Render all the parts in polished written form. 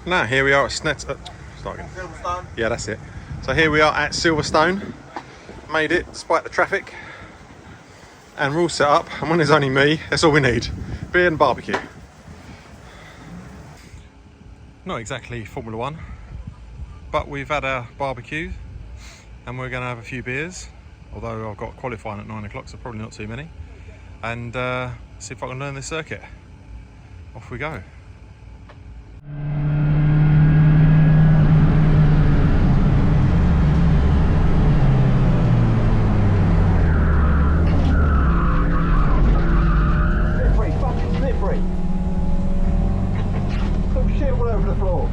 Now here we are at Silverstone. Yeah, that's it. So here we are at Silverstone. Made it despite the traffic. And we're all set up. And when there's only me, that's all we need. Beer and barbecue. Not exactly Formula One, but we've had our barbecue and we're going to have a few beers. Although I've got qualifying at 9 o'clock, so probably not too many. And see if I can learn this circuit. Off we go. Slippery. Some shit all over the floor.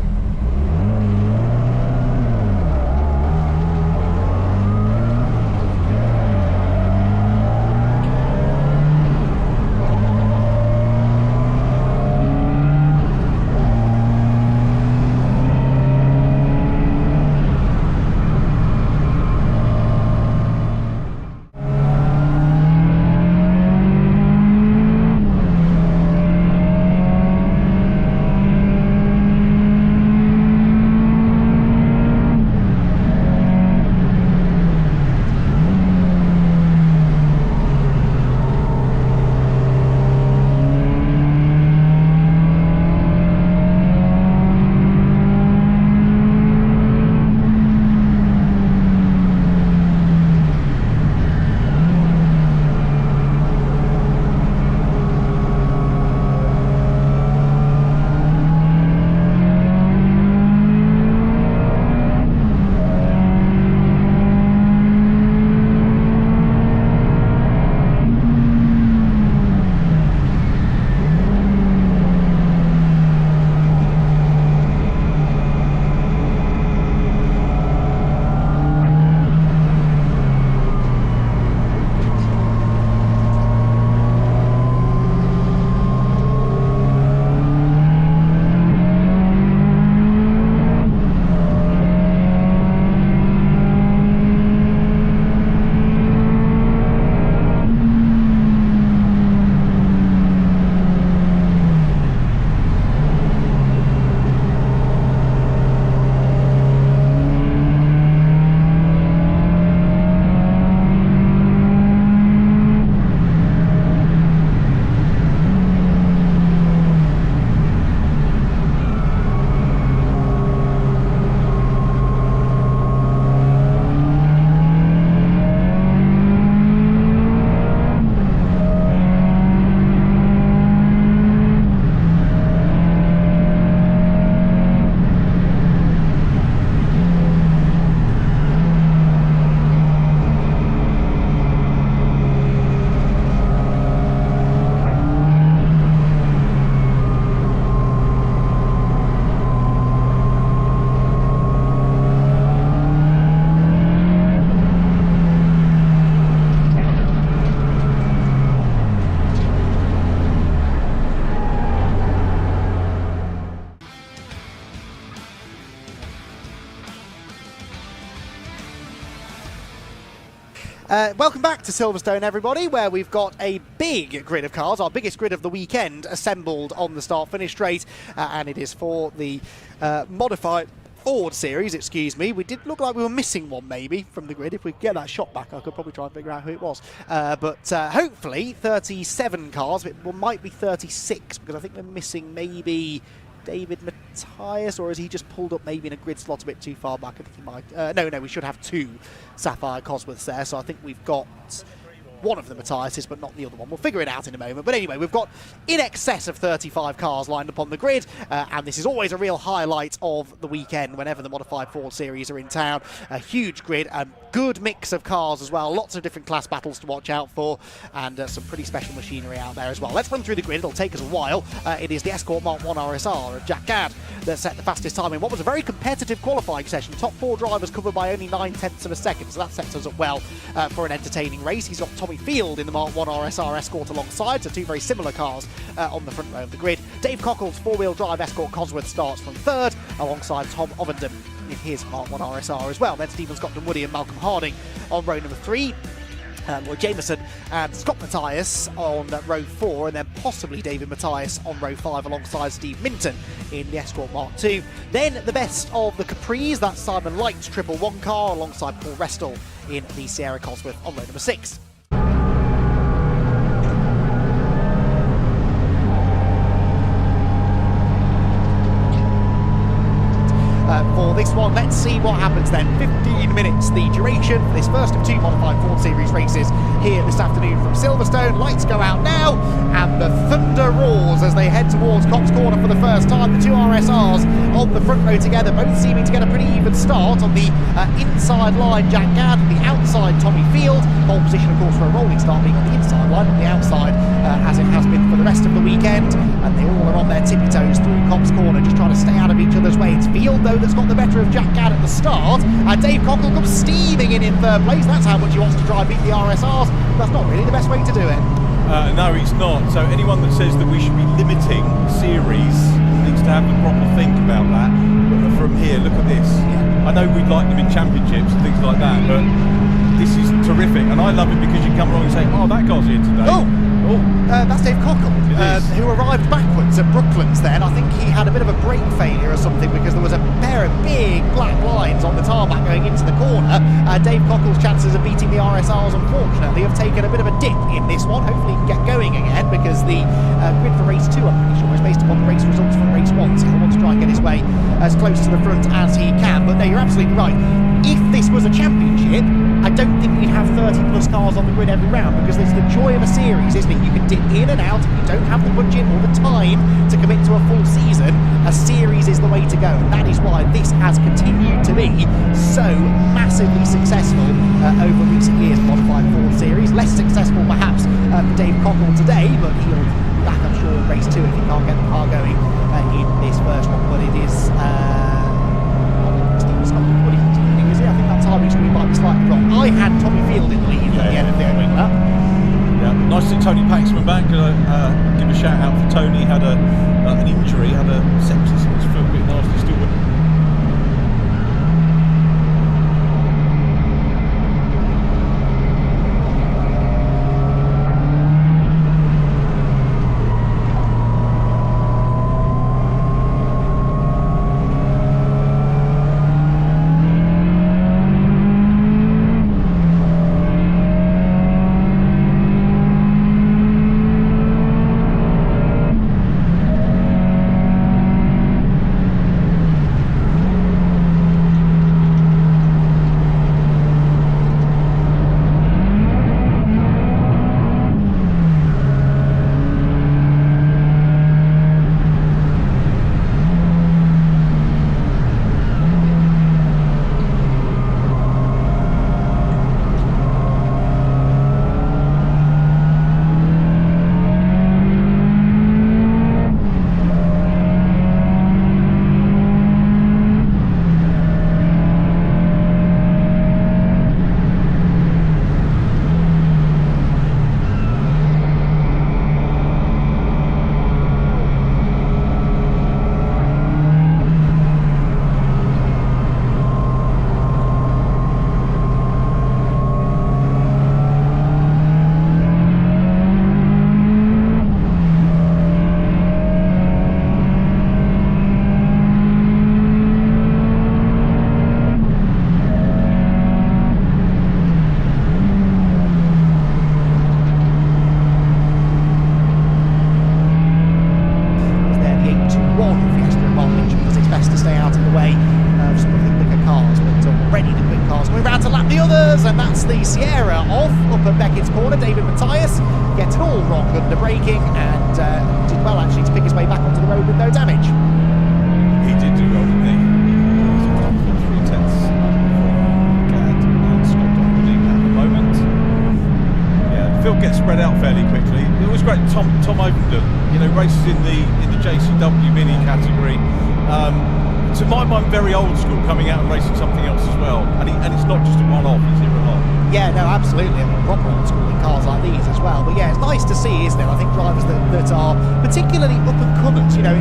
Welcome back to Silverstone, everybody, where we've got a big grid of cars, our biggest grid of the weekend, assembled on the start-finish straight, and it is for the modified Ford series, excuse me. We did look like we were missing one, maybe, from the grid. If we could get that shot back, I could probably try and figure out who it was. But hopefully 37 cars, it might be 36, because I think we're missing maybe David Matthias, or has he just pulled up maybe in a grid slot a bit too far back? I think he might. No, we should have two Sapphire Cosworths there, so I think we've got one of the Matthiases, but not the other one. We'll figure it out in a moment. But anyway, we've got in excess of 35 cars lined up on the grid, and this is always a real highlight of the weekend whenever the Modified Ford Series are in town. A huge grid, a good mix of cars as well, lots of different class battles to watch out for, and some pretty special machinery out there as well. Let's run through the grid. It'll take us a while. It is the Escort Mark 1 RSR of Jack Gadd that set the fastest time in what was a very competitive qualifying session. Top four drivers covered by only 9/10 of a second, so that sets us up well for an entertaining race. He's got Tommy Field in the Mark 1 RSR Escort alongside, so two very similar cars on the front row of the grid. Dave Cockle's four-wheel drive Escort Cosworth starts from third, alongside Tom Ovenden in his Mark 1 RSR as well. Then Stephen Scott Woody and Malcolm Harding on row number 3. Lloyd Jameson and Scott Matthias on row 4, and then possibly David Matthias on row 5 alongside Steve Minton in the Escort Mark II. Then the best of the Capris, that's Simon Light's 111 car alongside Paul Restall in the Sierra Cosworth on row number 6. For this one, let's see what happens then. 15 minutes the duration for this first of 2 modified Ford Series races here this afternoon from Silverstone. Lights go out now and the thunder roars as they head towards Cops Corner for the first time. The 2 RSRs on the front row together, both seeming to get a pretty even start. On the inside line, Jack Gadd, the outside Tommy Field. Pole position, of course, for a rolling start being on the inside line, on the outside, as it has been for the rest of the weekend. And they all are on their tippy toes through Cops Corner, just trying to stay out of each other's way. It's Field, though, that's got the better of Jack Gadd at the start, and Dave Cockle comes steaming in third place. That's how much he wants to try and beat the RSRs. That's not really the best way to do it. No, it's not. So anyone that says that we should be limiting series needs to have a proper think about that. But from here, look at this. I know we'd like them in championships and things like that, but this is terrific, and I love it because you come along and say, oh, that guy's here today. That's Dave Cockle, who arrived backwards at Brooklands then. I think he had a bit of a brake failure or something because there was a pair of big black lines on the tarmac going into the corner. Dave Cockle's chances of beating the RSRs, unfortunately, have taken a bit of a dip in this one. Hopefully he can get going again because the grid for race 2, I'm pretty sure, is based upon the race results from race 1, so he'll want to try and get his way as close to the front as he can. But no, you're absolutely right. If this was a championship, I don't think we'd have 30 plus cars on the grid every round, because it's the joy of a series, isn't it? You can dip in and out if you don't have the budget or the time to commit to a full season. A series is the way to go, and that is why this has continued to be so massively successful over recent years. Modified Ford Series, less successful perhaps for Dave Cockle today, but he'll be back, I'm sure, in race 2 if he can't get the car going in this first one. But it is I think that timing screen might be slightly wrong. I had Tommy Field in the lead at the end of the opening lap. Yeah, nice to see Tony Paxman back. Give a shout out for Tony. Had an injury, had a sepsis in his foot, a bit nasty still. And that's the Sierra off up at Beckett's corner. David Matthias gets it all wrong under braking and did well actually to pick his way back onto the road with no damage. He did do well, didn't he? 3 tenths from Gadd and Scott Doherty at the moment. Yeah, the field gets spread out fairly quickly. It was great. Tom Ovenden, you know, races in the JCW Mini category. To my mind, very old school, coming out and racing something else as well. And it's not just a one-off, he's here a lot. Yeah, no, absolutely. I mean, proper old school in cars like these as well. But yeah, it's nice to see, isn't it? I think drivers that are particularly up-and-comers, you know,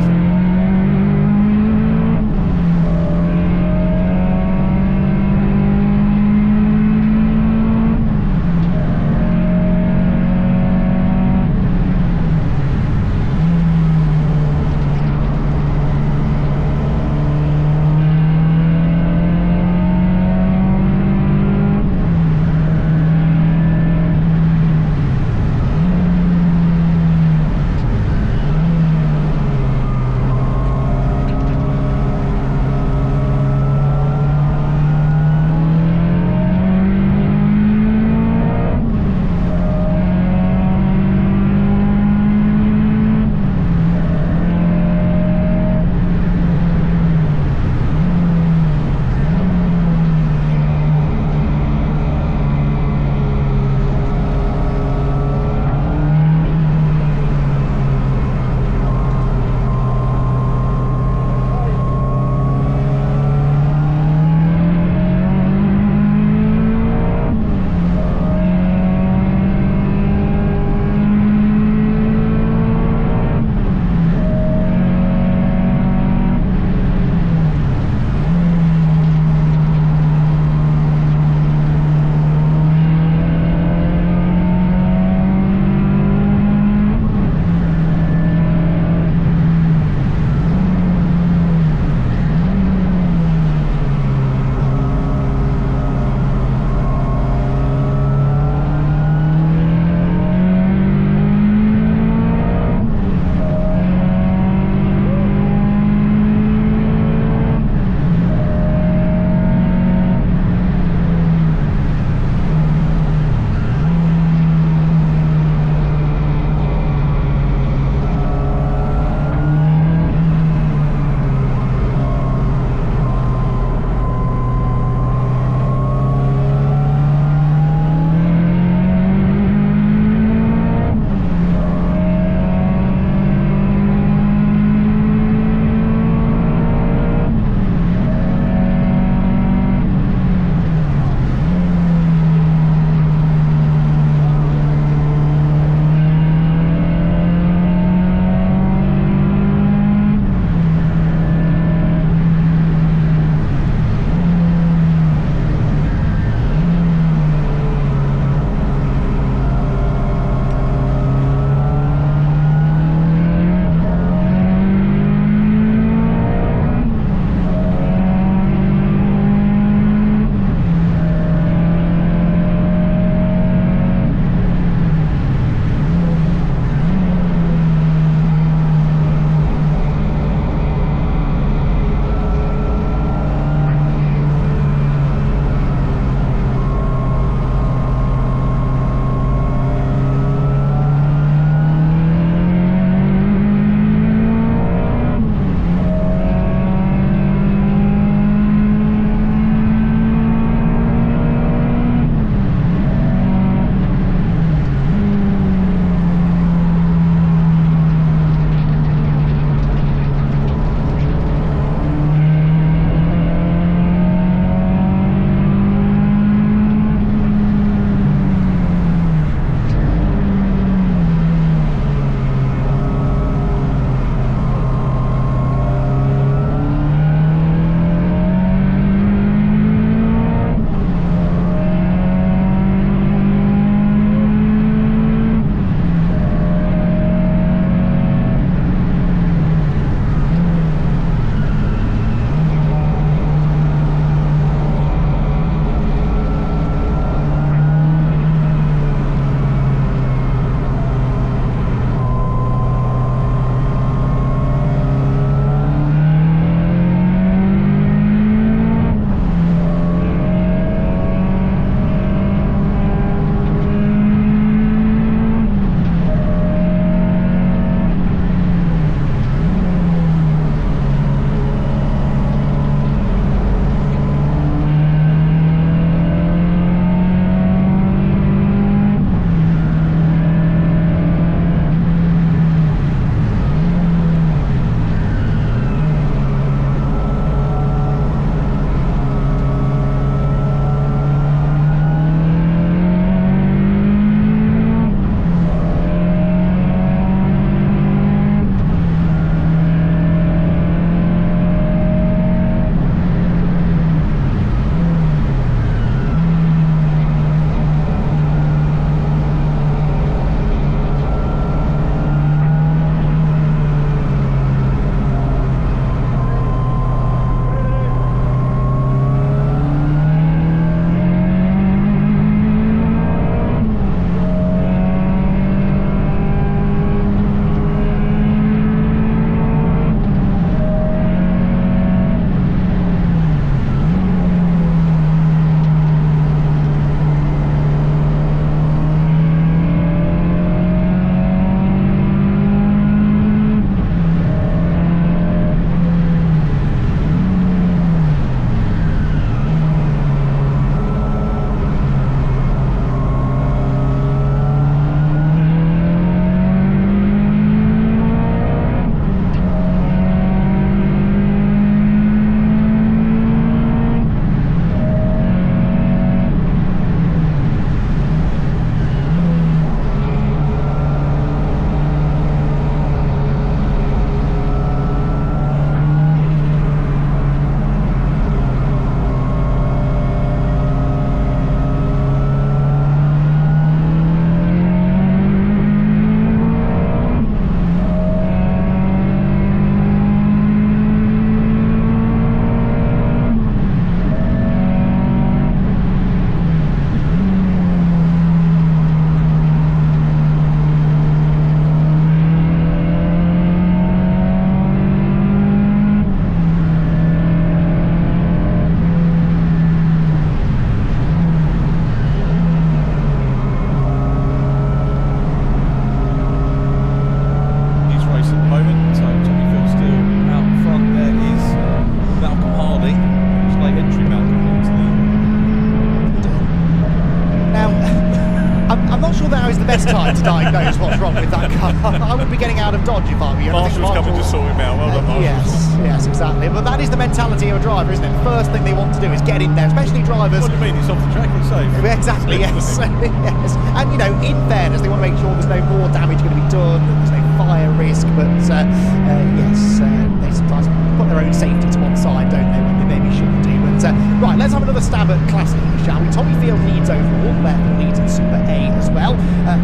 best time to diagnose what's wrong with that car. I wouldn't be getting out of Dodge if I were you. And I think Marshall's coming to sort him out. Well done, Marshall. Yes, exactly. But that is the mentality of a driver, isn't it? The first thing they want to do is get in there, especially drivers. What do you mean? It's off the track, it's safe. Exactly, yes. Yes. And, you know, in fairness, they want to make sure there's no more damage going to be done, that there's no fire risk, but yes, they sometimes put their own safety to one side, don't they, when they maybe shouldn't do. But right, let's have another stab at Class E, shall we? Tommy Field leads overall, Left leads in Super A as well.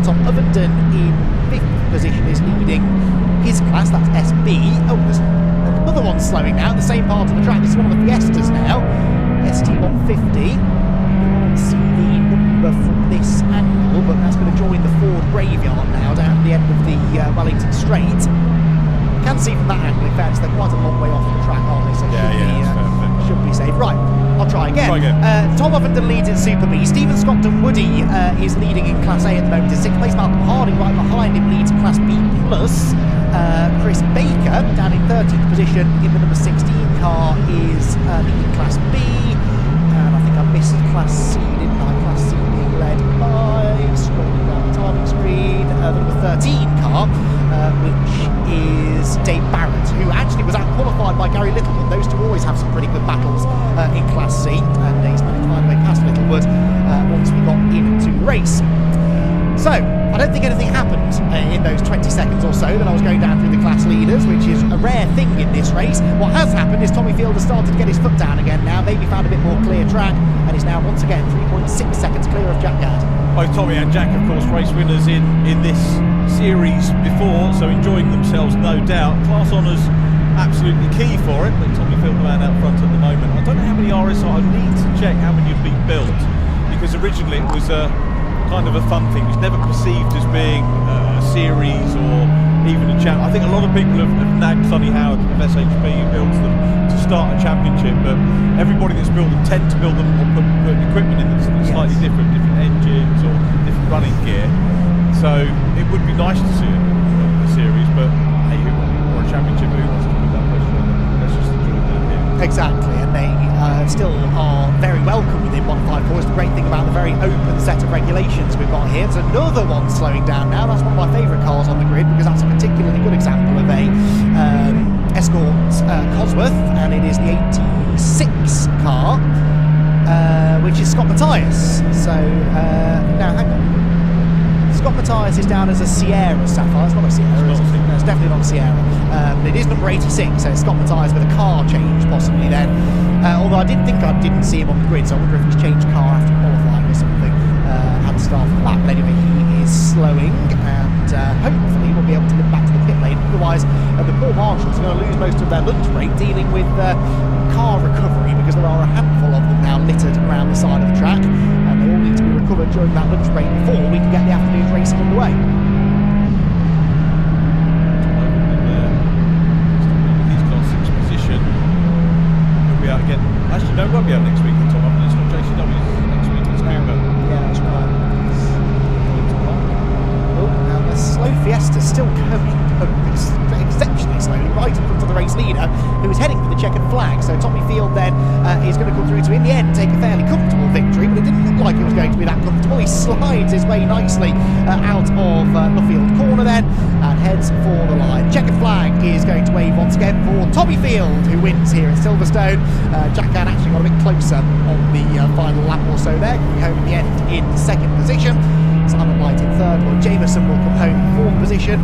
Tom Ovenden in 5th position is leading his class, that's SB. Oh, there's another one slowing now, the same part of the track. This is one of the Fiestas now, ST150. Can't see the number from this angle, but that's going to join the Ford Graveyard now down at the end of the Wellington Straight. You can see from that angle, in fairness, they're quite a long way off the track, aren't they? So should be safe. Right, I'll try again. Tom Ovenden leads in Super B. Stephen Scotton Woody is leading in Class A at the moment in 6th place. Malcolm Harding right behind him leads Class B+. Chris Baker down in 13th position in the number 16 car is leading Class B. And I think I missed Class C, didn't I? Class C being led by, scrolling down the timing screen, the number 13 car, which is Dave Barrett, who actually was out-qualified by Gary Littlewood. Those two always have some pretty good battles in Class C, and he's managed to find a way past Littlewood once we got into the race. So, I don't think anything happened in those 20 seconds or so that I was going down through the class leaders, which is a rare thing in this race. What has happened is Tommy Field has started to get his foot down again now, maybe found a bit more clear track, and is now once again 3.6 seconds clear of Jack Gadd. Both Tommy and Jack, of course, race winners in this series before, so enjoying themselves, no doubt. Class honours absolutely key for it, but Tommy Field, the man out front at the moment. I don't know how many RSI, I need to check how many have been built, because originally it was kind of a fun thing. It's never perceived as being a series or even a champ. I think a lot of people have nagged Sonny Howard of SHP who builds them to start a championship, but everybody that's built them tend to build them or put equipment in that's slightly different engines or different running gear. So it would be nice to see a series, but hey, or a championship, who wants to put that pressure on them? Let's just enjoy that here. Exactly, and they still are very welcome within 154. It's the great thing about the very open set of regulations we've got here. There's another one slowing down now. That's one of my favourite cars on the grid, because that's a particularly good example of a Escort Cosworth, and it is the 86 car, which is Scott Matthias. So now hang on, Scott Matthias is down as a Sierra Sapphire. It's not a Sierra, no, it's definitely not a Sierra, but it is number 86, so it's Scott Matthias with a car change possibly then. Although I didn't see him on the grid, so I wonder if he's changed car after qualifying or something, had to start from that. But anyway, he is slowing, and hopefully we'll be able to get back to the pit lane. Otherwise, the poor marshals are going to lose most of their lunch break dealing with car recovery, because there are a handful of them now littered around the side of the track, and they all need to be recovered during that lunch break before we can get the afternoon racing underway. Again, actually, no, won't be out next week. Tom Upton, it's not JCW's next week. It's Cuba. Yeah, that's right. Oh, now the slow Fiesta still going exceptionally slowly right in front of the race leader, who is heading for the checkered flag. So Tommy Field then is going to come through to, in the end, take a fairly comfortable victory, but it didn't look like it was going to be that comfortable. He slides his way nicely out of Luffield corner then, and heads for the line. Checkered flag is going to wave once again for Tommy Field, who wins here at Silverstone. Jack Gadd actually got a bit closer on the final lap or so there, coming home in the end in 2nd position. Simon Light in 3rd. Well, Jameson will come home in 4th position.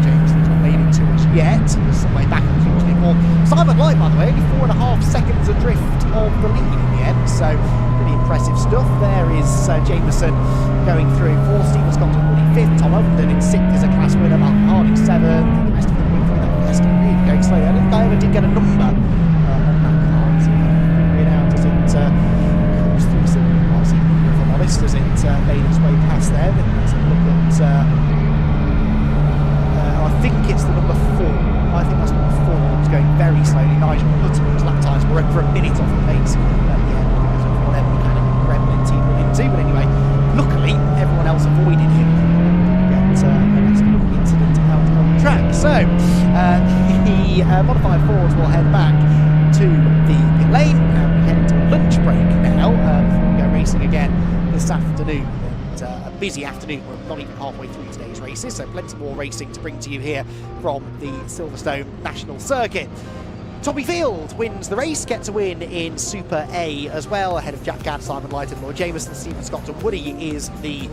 Jameson's not made it to us yet. There's some way back in Q4. Simon Light, by the way, only 4.5 seconds adrift of the lead in the end, so pretty impressive stuff. There is Jameson going through 4th, Stephen Scotton Woody 5th, Tom Ovenden in 6th is a class winner, Malcolm Harding 7th, and the rest of them going through that Fiesta, really going slowly. I don't think I ever did get a number on that car, so figure it out as it comes through some parts, if I'm honest, as it made its way past there. Then let's have a look at, I think it's the number 4. I think that's number 4. It was going very slowly. Nigel Hutton's lap times were over a minute off the pace at the end, because of whatever kind of gremlin team we're into. But anyway, luckily everyone else avoided him. Get a nasty little incident out on the track. So the modified Fords will head back to the pit lane, and we head into a lunch break now before we go racing again this afternoon. And busy afternoon. We're not even halfway through today's races, so plenty more racing to bring to you here from the Silverstone National Circuit. Tommy Field wins the race, gets a win in Super A as well, ahead of Jack Gadd, Simon Light and Lloyd Jameson. Stephen Scott and Woody is the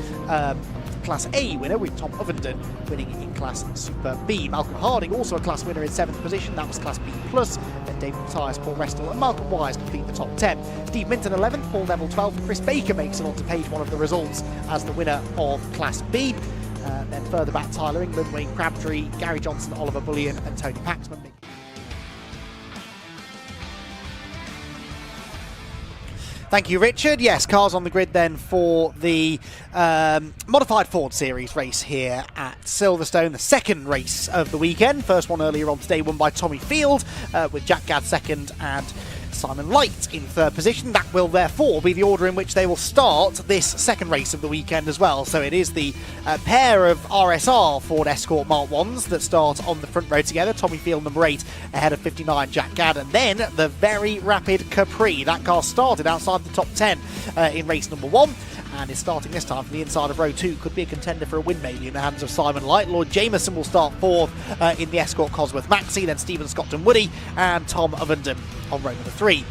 Class A winner, with Tom Ovenden winning in Class Super B. Malcolm Harding also a class winner in 7th position, that was Class B+. Then David Matthias, Paul Restall and Malcolm Wise complete the top 10. Steve Minton 11th, Paul Neville 12th, and Chris Baker makes it onto page 1 of the results as the winner of Class B. Then further back, Tyler England, Wayne Crabtree, Gary Johnson, Oliver Bullion and Tony Paxman. Thank you, Richard. Yes, cars on the grid then for the Modified Ford Series race here at Silverstone, the second race of the weekend. First one earlier on today won by Tommy Field, with Jack Gadd second and Simon Light in 3rd position. That will therefore be the order in which they will start this second race of the weekend as well. So it is the pair of RSR Ford Escort Mark 1s that start on the front row together. Tommy Field number 8 ahead of 59 Jack Gadd, and then the very rapid Capri. That car started outside the top 10 in race number 1. And is starting this time from the inside of row 2. Could be a contender for a win maybe in the hands of Simon Light. Lloyd Jameson will start 4th in the Escort Cosworth Maxi, then Stephen Scott and Woody and Tom Ovenden on row number 3.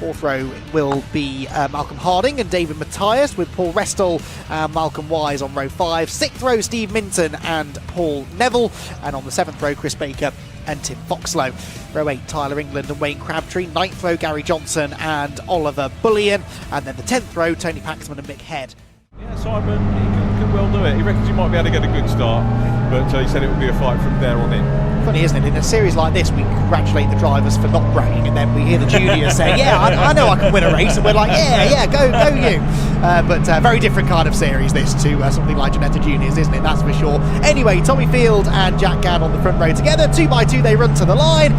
4th row will be Malcolm Harding and David Matthias, with Paul Restall and Malcolm Wise on row 5. 6th row Steve Minton and Paul Neville, and on the 7th row Chris Baker and Tim Foxlow. Row 8 Tyler England and Wayne Crabtree. 9th row Gary Johnson and Oliver Bullion, and then the 10th row Tony Paxman and Mick Head. Yeah, Simon, he could well do it. He reckons he might be able to get a good start, but he said it would be a fight from there on in. Funny, isn't it? In a series like this, we congratulate the drivers for not bragging, and then we hear the juniors saying, yeah, I know I can win a race, and we're like, yeah, go you. But very different kind of series, this, to something like Janetta Juniors, isn't it? That's for sure. Anyway, Tommy Field and Jack Gadd on the front row together. 2x2, they run to the line.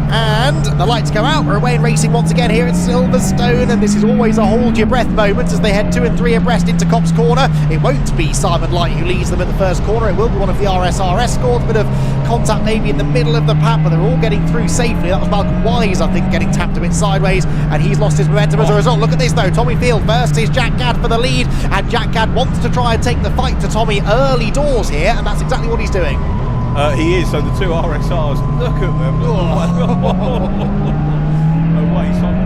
And the lights go out. We're away in racing once again here at Silverstone, and this is always a hold your breath moment as they head 2 and 3 abreast into Cops Corner. It won't be Simon Light who leads them at the first corner. It will be one of the RSR Escorts. A bit of contact maybe in the middle of the pack, but they're all getting through safely. That was Malcolm Wise, I think, getting tapped a bit sideways, and he's lost his momentum as a result. Look at this though. Tommy Field versus Jack Gadd for the lead, and Jack Gadd wants to try and take the fight to Tommy early doors here, and that's exactly what he's doing. He is, so the 2 RSRs, look at them. No way, Simon.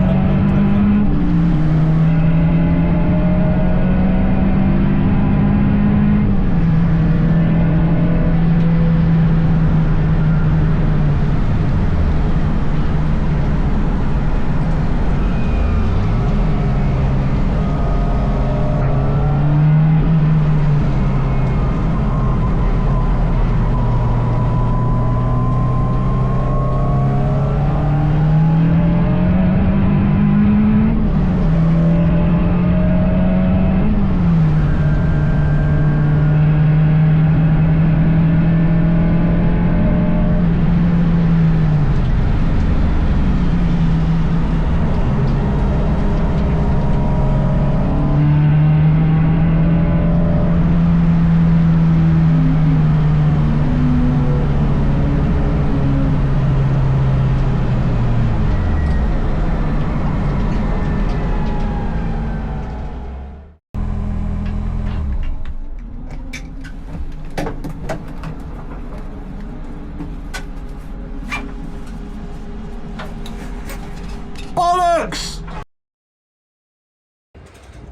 Bollocks!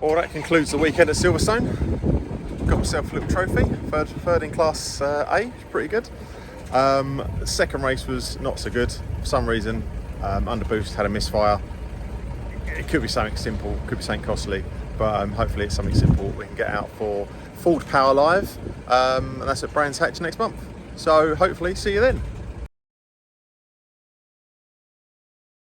Well, that concludes the weekend at Silverstone. Got myself a little trophy, third in Class A, pretty good. Second race was not so good. For some reason, under boost had a misfire. It could be something simple, could be something costly, but hopefully it's something simple we can get out for Ford Power Live, and that's at Brands Hatch next month. So hopefully see you then.